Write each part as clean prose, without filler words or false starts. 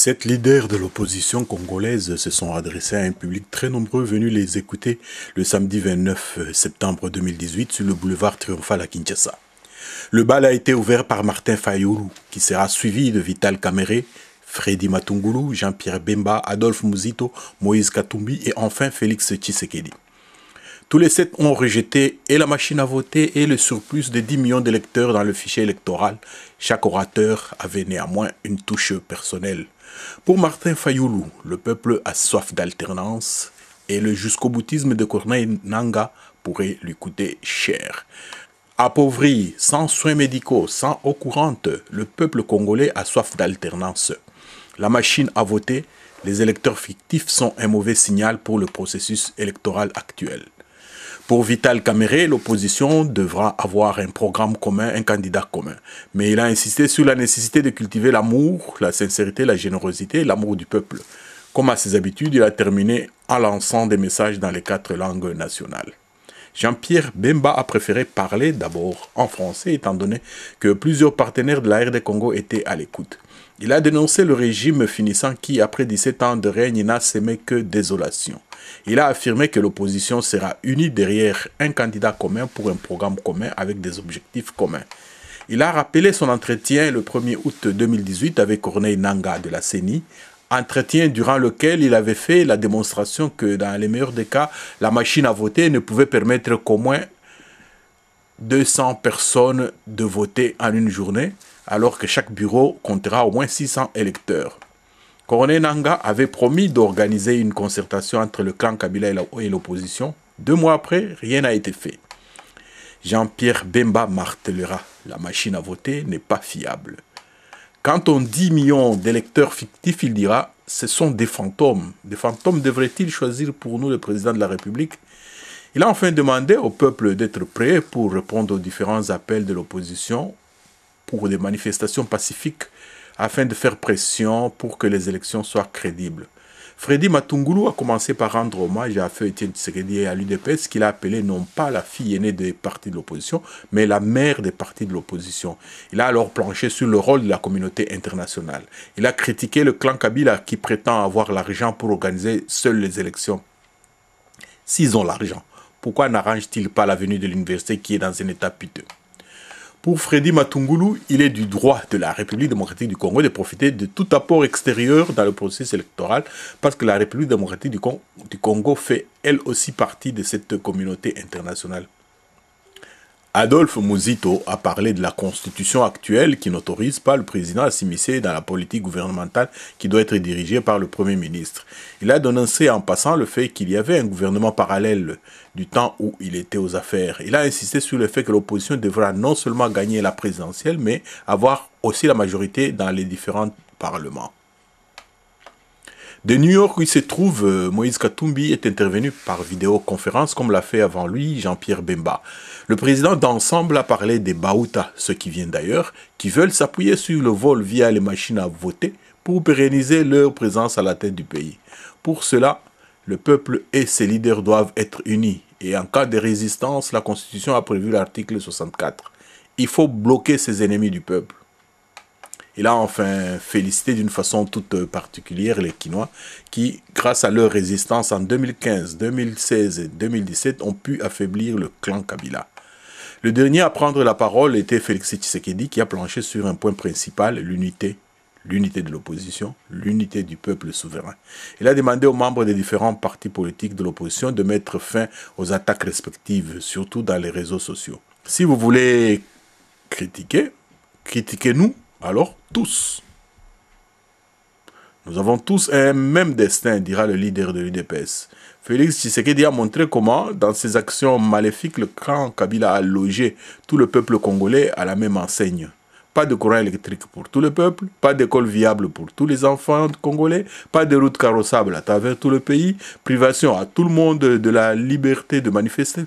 Sept leaders de l'opposition congolaise se sont adressés à un public très nombreux venu les écouter le samedi 29 septembre 2018 sur le boulevard Triomphal à Kinshasa. Le bal a été ouvert par Martin Fayulu, qui sera suivi de Vital Kamerhe, Freddy Matungulu, Jean-Pierre Bemba, Adolphe Muzito, Moïse Katumbi et enfin Félix Tshisekedi. Tous les sept ont rejeté et la machine à voter et le surplus de 10 millions d'électeurs dans le fichier électoral. Chaque orateur avait néanmoins une touche personnelle. Pour Martin Fayulu, le peuple a soif d'alternance et le jusqu'au-boutisme de Corneille Nangaa pourrait lui coûter cher. Appauvri, sans soins médicaux, sans eau courante, le peuple congolais a soif d'alternance. La machine à voter, les électeurs fictifs sont un mauvais signal pour le processus électoral actuel. Pour Vital Kamerhe, l'opposition devra avoir un programme commun, un candidat commun. Mais il a insisté sur la nécessité de cultiver l'amour, la sincérité, la générosité et l'amour du peuple. Comme à ses habitudes, il a terminé en lançant des messages dans les 4 langues nationales. Jean-Pierre Bemba a préféré parler d'abord en français, étant donné que plusieurs partenaires de la RD Congo étaient à l'écoute. Il a dénoncé le régime finissant qui, après 17 ans de règne, n'a sémé que désolation. Il a affirmé que l'opposition sera unie derrière un candidat commun pour un programme commun avec des objectifs communs. Il a rappelé son entretien le 1er août 2018 avec Corneille Nangaa de la CENI, entretien durant lequel il avait fait la démonstration que dans les meilleurs des cas, la machine à voter ne pouvait permettre qu'au moins 200 personnes de voter en une journée, alors que chaque bureau comptera au moins 600 électeurs. Corneille Nangaa avait promis d'organiser une concertation entre le clan Kabila et l'opposition. 2 mois après, rien n'a été fait. Jean-Pierre Bemba martelera, la machine à voter n'est pas fiable. Quand on dit millions d'électeurs fictifs, il dira, ce sont des fantômes. Des fantômes devraient-ils choisir pour nous le président de la République? Il a enfin demandé au peuple d'être prêt pour répondre aux différents appels de l'opposition pour des manifestations pacifiques afin de faire pression pour que les élections soient crédibles. Freddy Matungulu a commencé par rendre hommage à Feu Etienne Tshisekedi et à l'UDPS qu'il a appelé non pas la fille aînée des partis de l'opposition, mais la mère des partis de l'opposition. Il a alors planché sur le rôle de la communauté internationale. Il a critiqué le clan Kabila qui prétend avoir l'argent pour organiser seules les élections. S'ils ont l'argent, pourquoi n'arrangent-ils pas la venue de l'université qui est dans un état piteux? Pour Freddy Matungulu, il est du droit de la République démocratique du Congo de profiter de tout apport extérieur dans le processus électoral parce que la République démocratique du Congo fait elle aussi partie de cette communauté internationale. Adolphe Muzito a parlé de la constitution actuelle qui n'autorise pas le président à s'immiscer dans la politique gouvernementale qui doit être dirigée par le Premier ministre. Il a dénoncé en passant le fait qu'il y avait un gouvernement parallèle du temps où il était aux affaires. Il a insisté sur le fait que l'opposition devra non seulement gagner la présidentielle, mais avoir aussi la majorité dans les différents parlements. De New York, où il se trouve, Moïse Katumbi est intervenu par vidéoconférence, comme l'a fait avant lui Jean-Pierre Bemba. Le président d'Ensemble a parlé des Baouta, ceux qui viennent d'ailleurs, qui veulent s'appuyer sur le vol via les machines à voter pour pérenniser leur présence à la tête du pays. Pour cela, le peuple et ses leaders doivent être unis. Et en cas de résistance, la Constitution a prévu l'article 64. Il faut bloquer ces ennemis du peuple. Il a enfin félicité d'une façon toute particulière les Kinois qui, grâce à leur résistance en 2015, 2016 et 2017, ont pu affaiblir le clan Kabila. Le dernier à prendre la parole était Félix Tshisekedi qui a planché sur un point principal, l'unité. L'unité de l'opposition, l'unité du peuple souverain. Il a demandé aux membres des différents partis politiques de l'opposition de mettre fin aux attaques respectives, surtout dans les réseaux sociaux. Si vous voulez critiquer, critiquez-nous. Alors, tous. Nous avons tous un même destin, dira le leader de l'UDPS. Félix Tshisekedi a montré comment, dans ses actions maléfiques, le clan Kabila a logé tout le peuple congolais à la même enseigne. Pas de courant électrique pour tout le peuple, pas d'école viable pour tous les enfants congolais, pas de routes carrossables à travers tout le pays, privation à tout le monde de la liberté de manifester.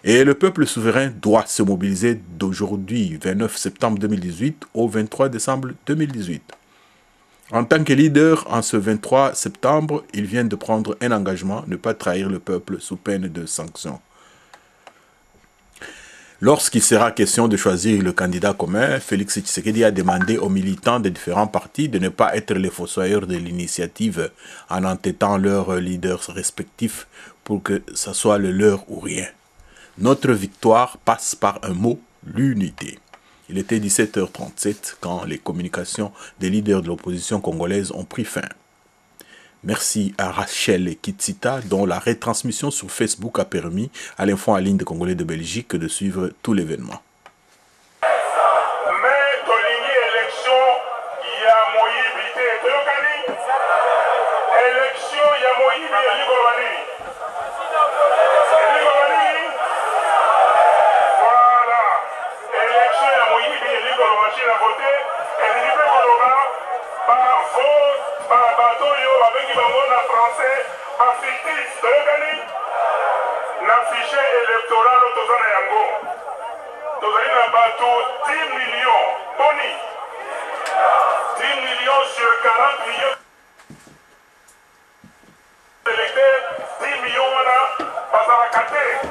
Et le peuple souverain doit se mobiliser d'aujourd'hui, 29 septembre 2018, au 23 décembre 2018. En tant que leader, en ce 23 septembre, il vient de prendre un engagement, ne pas trahir le peuple sous peine de sanctions. Lorsqu'il sera question de choisir le candidat commun, Félix Tshisekedi a demandé aux militants des différents partis de ne pas être les fossoyeurs de l'initiative en entêtant leurs leaders respectifs pour que ça soit le leur ou rien. Notre victoire passe par un mot, l'unité. Il était 17h37 quand les communications des leaders de l'opposition congolaise ont pris fin. Merci à Rachel Kitsita, dont la retransmission sur Facebook a permis à l'info en ligne des Congolais de Belgique de suivre tout l'événement. Électoral au Tozana Yango. Tozana Bato 10 millions. Tony. 10 millions sur 40 millions. Électeurs, 10 millions là, parce à la caté.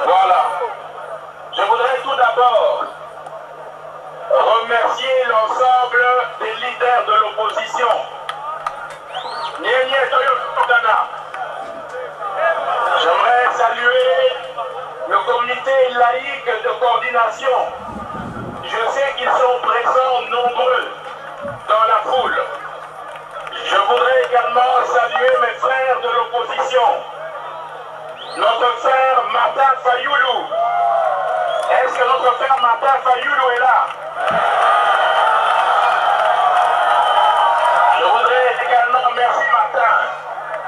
Voilà. Je voudrais tout d'abord remercier l'ensemble des leaders de l'opposition. J'aimerais saluer le comité laïque de coordination. Je sais qu'ils sont présents nombreux dans la foule. Je voudrais également saluer mes frères de l'opposition. Notre frère Martin Fayoulou. Est-ce que notre frère Martin Fayoulou est là? Je voudrais également, merci Martin,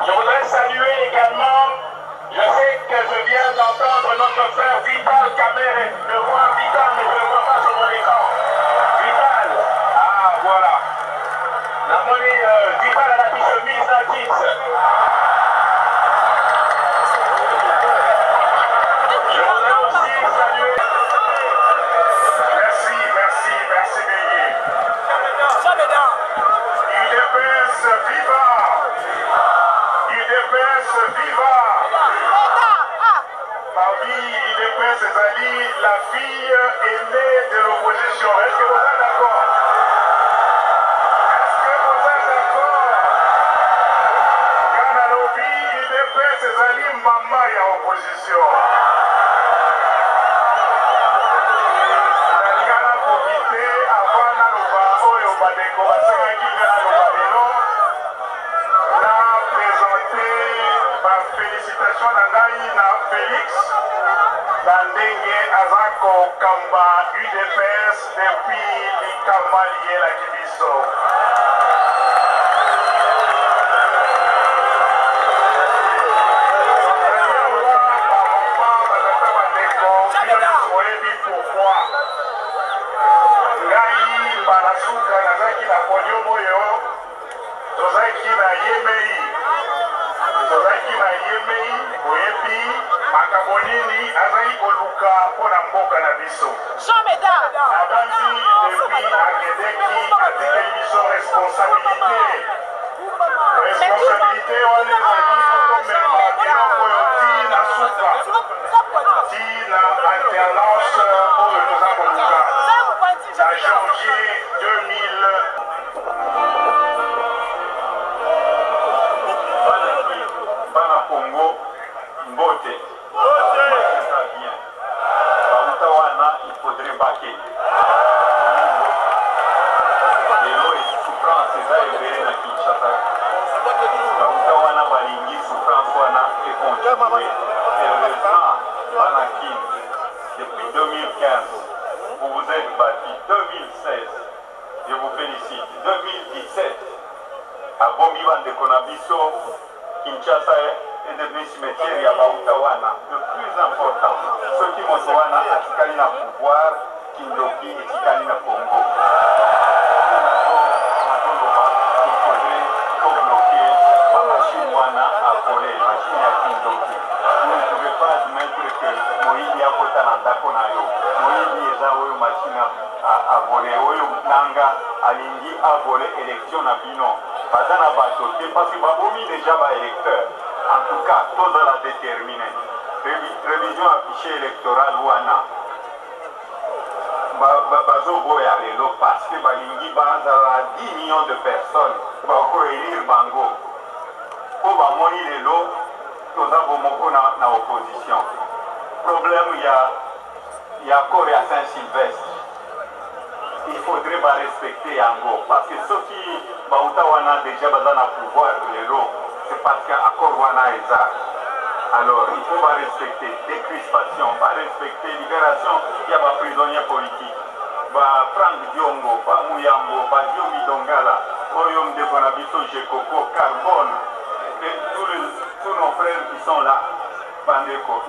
je voudrais saluer également, je sais que je viens d'entendre notre frère Vital Kamere, je vois Vital mais je ne le vois pas sur mon écran. Vital, ah voilà. La monnaie Vital à la chemise à 10. Je voudrais aussi saluer. Merci Bélier. UDPS viva! UDPS viva! Parmi UDPS Zali, la fille aînée de l'opposition. Est-ce que vous êtes d'accord? Est-ce que vous êtes d'accord? Quand lobby UDPS Zali mama ya opposition. Félicitations à Félix Bandenge Azako Kamba UDPS depuis Likama lié la Kibiso. Pourquoi Ngai Balasuka Nazaki na Ponyo Moyo Tozaki na Yemei Tozaki na Yemei Oyebi Makabonini Azai Oluka Pona Mboka na Biso Abanzi depuis Akedeki Atikeli Biso responsabilité on les a dit comme Biloko Yoti na Suka Ti na alternance pour le Tozakoluka la janvier 2000 Bana Congo, Mbote. Bien. Bautawana, il faudrait baquer. Et l'eau est souffrance, c'est ça, et bien, à Kinshasa. Bautawana, Balingi, souffrance, wana, et continuer. Heureusement, Banakin, depuis 2015, vous vous êtes battu. 2016, je vous félicite. 2017, à Bombiban de Konabiso, Kinshasa est devenu cimetière ya Bautawana, le plus important. Ceux qui Motowana a Tikali na pouvoir, Kindoki et Tikali na Congo. Il faudrait bloquer la machine Wana à voler, la machine à Kindoki. Vous ne pouvez pas admettre que Moïdi a Kotananda Konayo, Moïdi est là où machine à voler, où Nanga Alingi a volé élection à Bino. Bazana Bachoté, parce que Babomi déjà va électeur. En tout cas, tous la déterminer. Révision affichée électorale Wana. Bazo Boya Lelo, parce que Balingi Banza 10 millions de personnes. Bako élire Bango. Pour Bamoni Lelo, tous Bomoko na opposition. Problème, il y a Corée à Saint-Sylvestre. Il faudrait respecter Yango. Parce que ceux qui Bautawana déjà dans le pouvoir de l'eau, c'est parce qu'accord Wana est ça. Alors il faut respecter décrispation, respecter libération, il y a des prisonniers politiques. Franck Diongo, Mouyambo, Diomi Dongala, Oyom de Bonabiso, Jekoko, Carbone, et tous nos frères qui sont là, Bandeko.